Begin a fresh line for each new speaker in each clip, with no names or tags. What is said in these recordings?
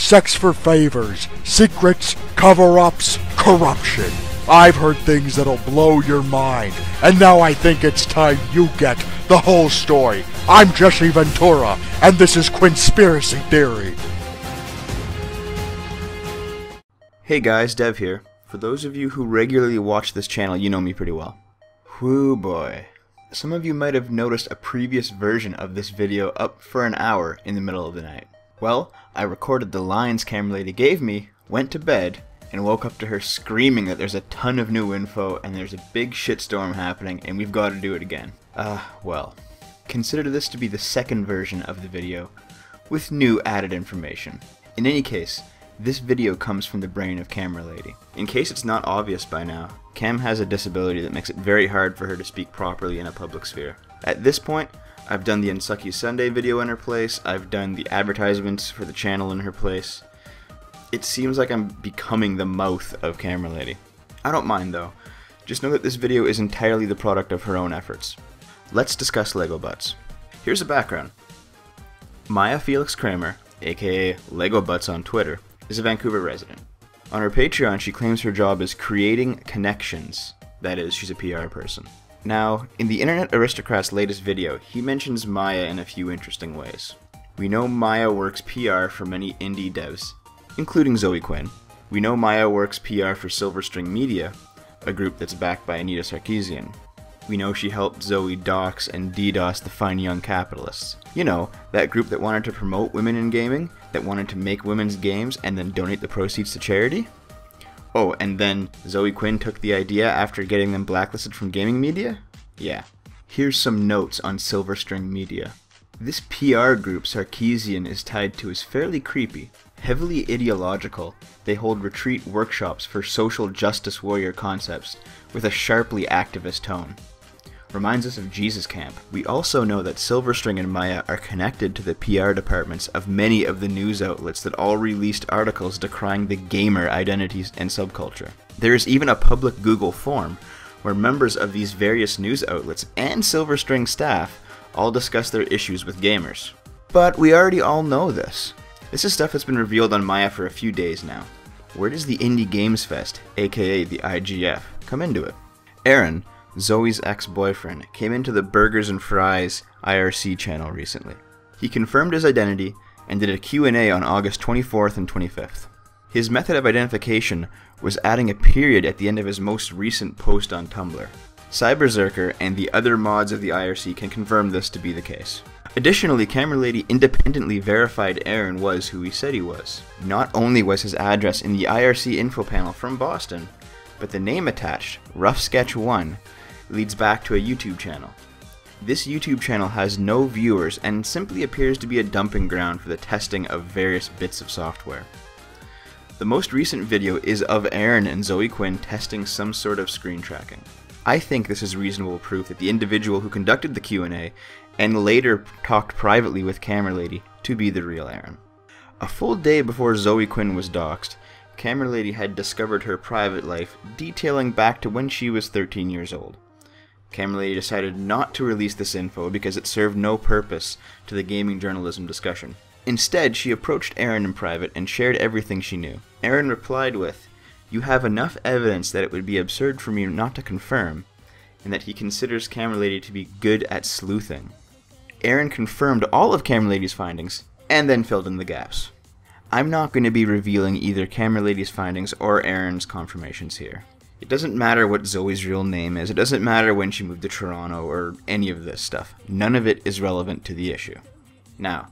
sex for favors, secrets, cover-ups, corruption. I've heard things that'll blow your mind, and now I think it's time you get the whole story. I'm Jesse Ventura, and this is Quinspiracy Theory.
Hey guys, Dev here. For those of you who regularly watch this channel, you know me pretty well. Whoo boy. Some of you might have noticed a previous version of this video up for an hour in the middle of the night. Well, I recorded the lines CameraLady gave me, went to bed, and woke up to her screaming that there's a ton of new info and there's a big shitstorm happening and we've got to do it again. Well. Consider this to be the second version of the video, with new added information. In any case, this video comes from the brain of CameraLady. In case it's not obvious by now, Cam has a disability that makes it very hard for her to speak properly in a public sphere. At this point, I've done the Unsucky Sunday video in her place, I've done the advertisements for the channel in her place. It seems like I'm becoming the mouth of CameraLady. I don't mind though. Just know that this video is entirely the product of her own efforts. Let's discuss Legobutts. Here's a background. Maya Felix Kramer, aka Legobutts on Twitter, is a Vancouver resident. On her Patreon, she claims her job is creating connections. That is, she's a PR person. Now, in the Internet Aristocrat's latest video, he mentions Maya in a few interesting ways. We know Maya works PR for many indie devs, including Zoe Quinn. We know Maya works PR for Silverstring Media, a group that's backed by Anita Sarkeesian. We know she helped Zoe dox and DDoS the fine young capitalists. You know, that group that wanted to promote women in gaming, that wanted to make women's games and then donate the proceeds to charity? Oh, and then Zoe Quinn took the idea after getting them blacklisted from gaming media? Yeah. Here's some notes on Silverstring Media. This PR group Sarkeesian is tied to is fairly creepy. Heavily ideological, they hold retreat workshops for social justice warrior concepts with a sharply activist tone. Reminds us of Jesus Camp. We also know that Silverstring and Maya are connected to the PR departments of many of the news outlets that all released articles decrying the gamer identities and subculture. There is even a public Google form where members of these various news outlets and Silverstring staff all discuss their issues with gamers. But we already all know this. This is stuff that's been revealed on Maya for a few days now. Where does the Indie Games Fest, aka the IGF, come into it? Eron, Zoe's ex-boyfriend, came into the Burgers and Fries IRC channel recently. He confirmed his identity and did a Q&A on August 24th and 25th. His method of identification was adding a period at the end of his most recent post on Tumblr. Cyberserker and the other mods of the IRC can confirm this to be the case. Additionally, CameraLady independently verified Eron was who he said he was. Not only was his address in the IRC info panel from Boston, but the name attached, Rough Sketch 1, leads back to a YouTube channel. This YouTube channel has no viewers and simply appears to be a dumping ground for the testing of various bits of software. The most recent video is of Eron and Zoe Quinn testing some sort of screen tracking. I think this is reasonable proof that the individual who conducted the Q&A and later talked privately with CameraLady to be the real Eron. A full day before Zoe Quinn was doxxed, CameraLady had discovered her private life, detailing back to when she was 13 years old. CameraLady decided not to release this info because it served no purpose to the gaming journalism discussion. Instead, she approached Eron in private and shared everything she knew. Eron replied with, "You have enough evidence that it would be absurd for me not to confirm, and that he considers CameraLady to be good at sleuthing." Eron confirmed all of CameraLady's findings, and then filled in the gaps. I'm not going to be revealing either CameraLady's findings or Eron's confirmations here. It doesn't matter what Zoe's real name is, it doesn't matter when she moved to Toronto, or any of this stuff. None of it is relevant to the issue. Now,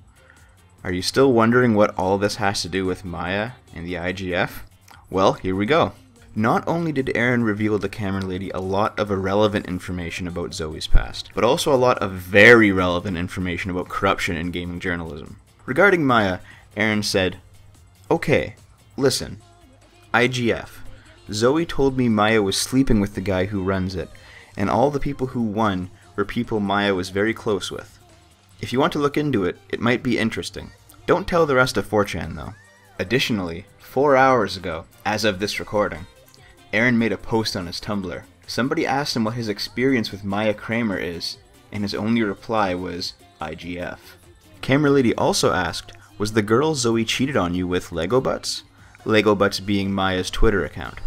are you still wondering what all this has to do with Maya and the IGF? Well, here we go. Not only did Eron reveal to CameraLady a lot of irrelevant information about Zoe's past, but also a lot of very relevant information about corruption in gaming journalism. Regarding Maya, Eron said, "Okay, listen, IGF. Zoe told me Maya was sleeping with the guy who runs it, and all the people who won were people Maya was very close with. If you want to look into it, it might be interesting. Don't tell the rest of 4chan though." Additionally, 4 hours ago, as of this recording, Eron made a post on his Tumblr. Somebody asked him what his experience with Maya Kramer is, and his only reply was, IGF. CameraLady also asked, Was the girl Zoe cheated on you with Legobutts? Legobutts being Maya's Twitter account.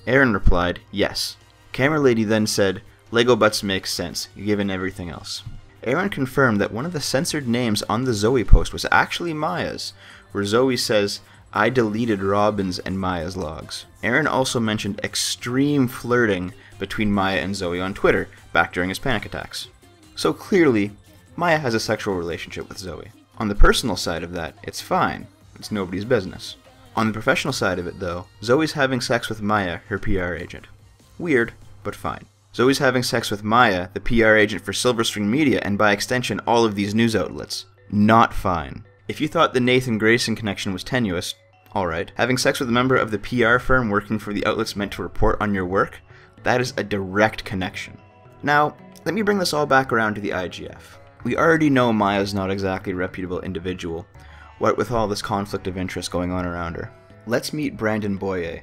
Eron replied, yes. CameraLady then said, Legobutts makes sense, given everything else. Eron confirmed that one of the censored names on the Zoe post was actually Maya's, where Zoe says, I deleted Robin's and Maya's logs. Eron also mentioned extreme flirting between Maya and Zoe on Twitter, back during his panic attacks. So clearly, Maya has a sexual relationship with Zoe. On the personal side of that, it's fine. It's nobody's business. On the professional side of it, though, Zoe's having sex with Maya, her PR agent. Weird, but fine. Zoe's having sex with Maya, the PR agent for Silverstring Media, and by extension, all of these news outlets. Not fine. If you thought the Nathan Grayson connection was tenuous, alright. Having sex with a member of the PR firm working for the outlets meant to report on your work, that is a direct connection. Now, let me bring this all back around to the IGF. We already know Maya's not exactly a reputable individual, what with all this conflict of interest going on around her. Let's meet Brandon Boyer,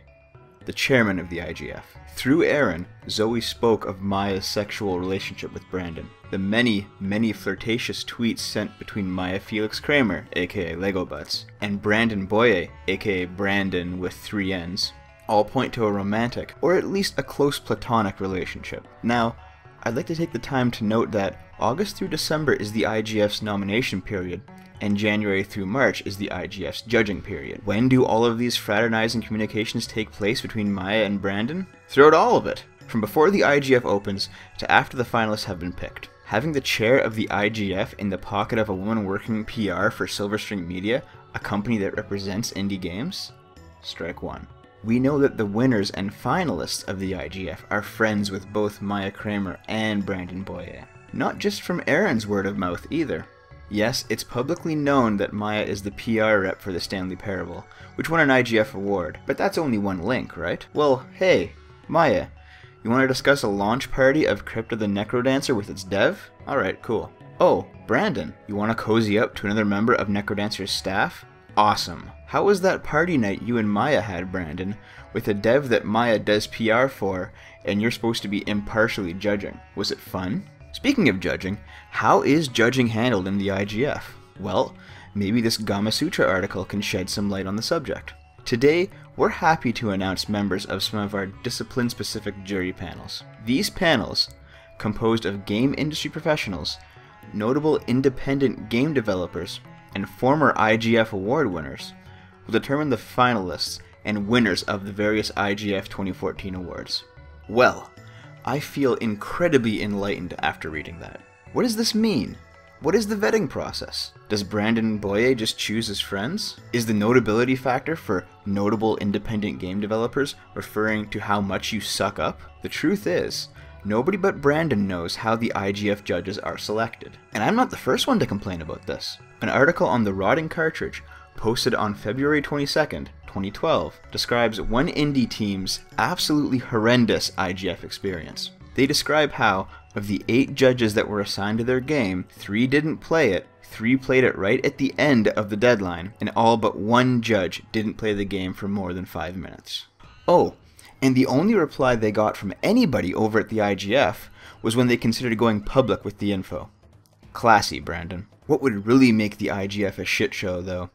the chairman of the IGF. Through Eron, Zoe spoke of Maya's sexual relationship with Brandon. The many, many flirtatious tweets sent between Maya Felix Kramer, aka Legobutts, and Brandon Boyer, aka Brandon with 3 N's, all point to a romantic, or at least a close platonic relationship. Now, I'd like to take the time to note that August through December is the IGF's nomination period, and January through March is the IGF's judging period. When do all of these fraternizing communications take place between Maya and Brandon? Throughout all of it, from before the IGF opens to after the finalists have been picked. Having the chair of the IGF in the pocket of a woman working PR for Silverstring Media, a company that represents indie games? Strike one. We know that the winners and finalists of the IGF are friends with both Maya Kramer and Brandon Boyer. Not just from Eron's word of mouth either. Yes, it's publicly known that Maya is the PR rep for the Stanley Parable, which won an IGF award, but that's only one link, right? Well, hey, Maya, you want to discuss a launch party of Crypto the Necrodancer with its dev? Alright, cool. Oh, Brandon, you want to cozy up to another member of Necrodancer's staff? Awesome. How was that party night you and Maya had, Brandon, with a dev that Maya does PR for, and you're supposed to be impartially judging? Was it fun? Speaking of judging, how is judging handled in the IGF? Well, maybe this Gama Sutra article can shed some light on the subject. Today, we're happy to announce members of some of our discipline-specific jury panels. These panels, composed of game industry professionals, notable independent game developers, and former IGF award winners, will determine the finalists and winners of the various IGF 2014 awards. Well, I feel incredibly enlightened after reading that. What does this mean? What is the vetting process? Does Brandon Boyer just choose his friends? Is the notability factor for notable independent game developers referring to how much you suck up? The truth is, nobody but Brandon knows how the IGF judges are selected. And I'm not the first one to complain about this. An article on the Rotting Cartridge, posted on February 22nd, 2012, describes one indie team's absolutely horrendous IGF experience. They describe how, of the 8 judges that were assigned to their game, 3 didn't play it, 3 played it right at the end of the deadline, and all but 1 judge didn't play the game for more than 5 minutes. Oh, and the only reply they got from anybody over at the IGF was when they considered going public with the info. Classy, Brandon. What would really make the IGF a shit show, though,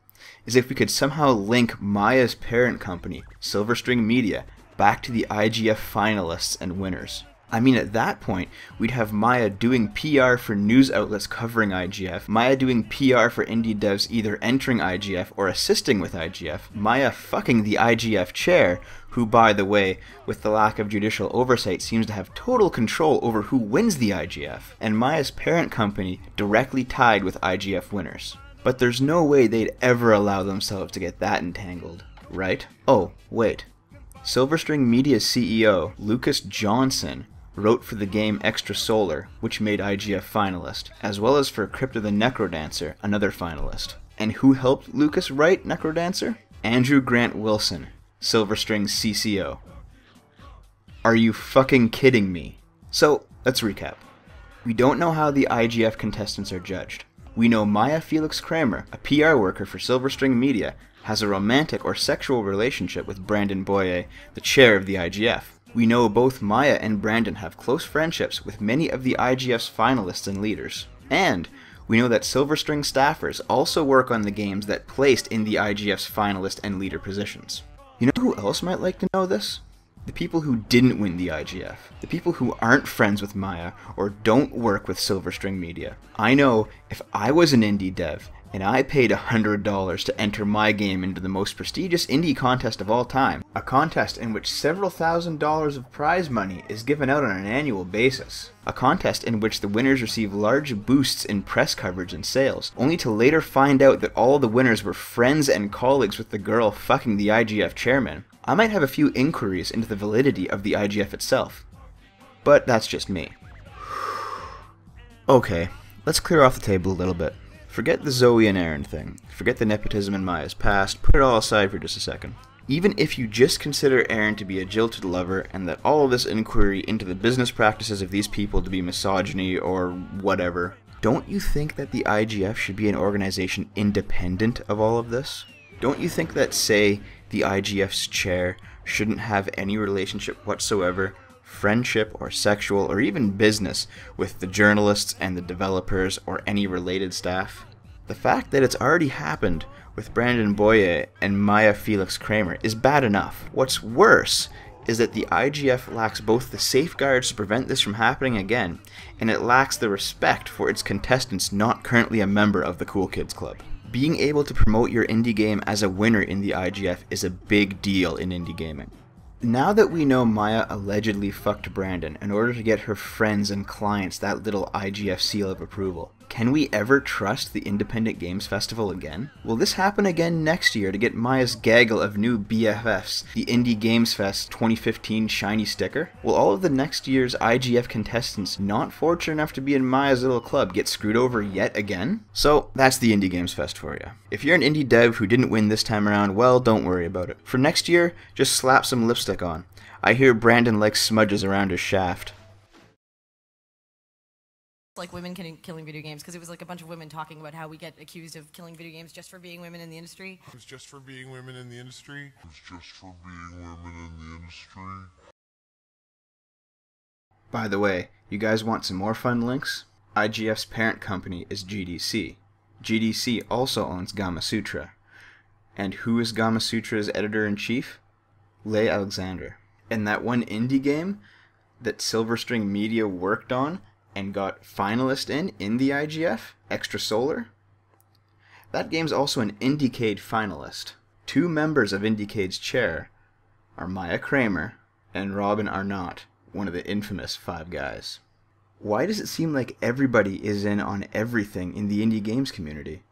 is if we could somehow link Maya's parent company, Silverstring Media, back to the IGF finalists and winners. I mean, at that point, we'd have Maya doing PR for news outlets covering IGF, Maya doing PR for indie devs either entering IGF or assisting with IGF, Maya fucking the IGF chair, who, by the way, with the lack of judicial oversight, seems to have total control over who wins the IGF, and Maya's parent company directly tied with IGF winners. But there's no way they'd ever allow themselves to get that entangled, right? Oh, wait. Silverstring Media's CEO, Lucas Johnson, wrote for the game Extra Solar, which made IGF finalist, as well as for Crypto the Necrodancer, another finalist. And who helped Lucas write Necrodancer? Andrew Grant Wilson, Silverstring's CCO. Are you fucking kidding me? So, let's recap. We don't know how the IGF contestants are judged. We know Maya Felix Kramer, a PR worker for Silverstring Media, has a romantic or sexual relationship with Brandon Boyer, the chair of the IGF. We know both Maya and Brandon have close friendships with many of the IGF's finalists and leaders. And We know that Silverstring staffers also work on the games that placed in the IGF's finalist and leader positions. You know who else might like to know this? The people who didn't win the IGF. The people who aren't friends with Maya or don't work with Silverstring Media. I know if I was an indie dev and I paid $100 to enter my game into the most prestigious indie contest of all time, a contest in which several $1,000s of prize money is given out on an annual basis, a contest in which the winners receive large boosts in press coverage and sales, only to later find out that all the winners were friends and colleagues with the girl fucking the IGF chairman, I might have a few inquiries into the validity of the IGF itself. But that's just me. Okay, let's clear off the table a little bit. Forget the Zoe and Eron thing. Forget the nepotism in Maya's past. Put it all aside for just a second. Even if you just consider Eron to be a jilted lover and that all of this inquiry into the business practices of these people to be misogyny or whatever, don't you think that the IGF should be an organization independent of all of this? Don't you think that, say, the IGF's chair shouldn't have any relationship whatsoever, friendship or sexual or even business, with the journalists and the developers or any related staff? The fact that it's already happened with Brandon Boye and Maya Felix Kramer is bad enough. What's worse is that the IGF lacks both the safeguards to prevent this from happening again, and it lacks the respect for its contestants not currently a member of the Cool Kids Club. Being able to promote your indie game as a winner in the IGF is a big deal in indie gaming. Now that we know Maya allegedly fucked Brandon in order to get her friends and clients that little IGF seal of approval, can we ever trust the Independent Games Festival again? Will this happen again next year to get Maya's gaggle of new BFFs, the Indie Games Fest 2015 shiny sticker? Will all of the next year's IGF contestants not fortunate enough to be in Maya's little club get screwed over yet again? So that's the Indie Games Fest for you. If you're an indie dev who didn't win this time around, well, don't worry about it. For next year, just slap some lipstick on. I hear Brandon likes smudges around his shaft.
Like women killing video games, because it was like a bunch of women talking about how we get accused of killing video games just for being women in the industry.
It was just for being women in the industry. It was just for being women in the industry.
By the way, you guys want some more fun links? IGF's parent company is GDC. GDC also owns Gamasutra. And who is Gamasutra's editor-in-chief? Leigh Alexander. And that one indie game that Silverstring Media worked on and got finalist in the IGF, Extra Solar? That game's also an Indiecade finalist. Two members of Indiecade's chair are Maya Kramer and Robin Arnott, one of the infamous Five Guys. Why does it seem like everybody is in on everything in the indie games community?